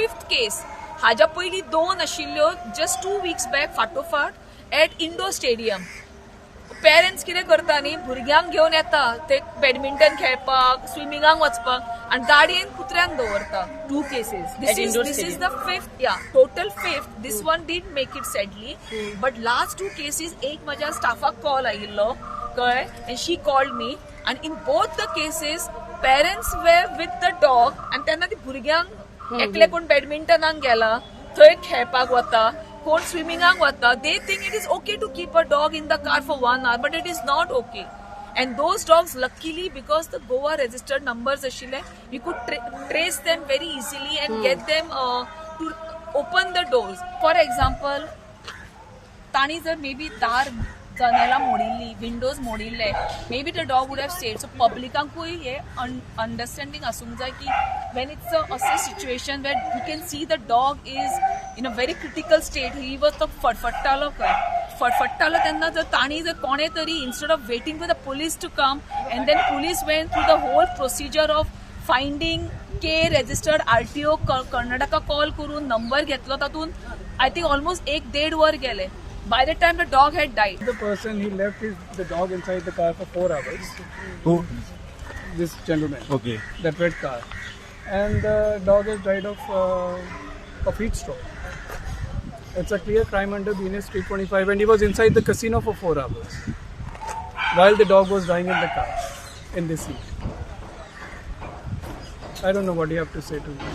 5th case. हाज्या पयलीं 2 आशिल्ल्यो जस्ट 2 weeks बॅक फाटोफाट एट इंडोर स्टेडियम. पेरेंट्स कितें करता न्ही, भुरग्यांक घेवन येता ते बॅडमिंटन खेळपाक, स्विमिंगाक वचपाक आनी गाडयेन कुत्र्यांक दवरता. 2 cases. This is the 5th, total 5th. This one did make it sadly, but last 2 cases एक माझ्या स्टाफाक कॉल आयिल्लो कळ्ळें, and she called me, and in both the cases parents were with the dog, and तेन्ना ती भुरग्यांक एकले कोण बॅडमिंटनाक गेला, थंय खेळपाक वता, कोण स्विमिंगाक वता. They think it is okay to keep a dog in the car for 1 hour, but it is not okay. And those dogs, luckily, because the Goa registered numbers ashile, we could trace them very easily and get them to open the doors. For example, tani jar maybe dar जनेला मोडिल्ली, windows मोडिल्ले, maybe the dog would have stayed. So publicankuy हे understanding आसूंक जाय की when it's a situation where you can see the dog is in a very critical state, he was तो फडफडटालो तेन्ना जर ताणी जर कोणे तरी instead of waiting for the police to come, and then police went through the whole procedure of finding K registered RTO Karnataka call करून number घेतलो, तातून I think almost 1.5 वर गेले. By the time the dog had died, the person, he left the dog inside the car for 4 hours. Who? This gentleman. Okay. That red car, and the dog has died of heat stroke. It's a clear crime under BNS 325, and he was inside the casino for 4 hours while the dog was dying in the car in this heat. I don't know what you have to say to me.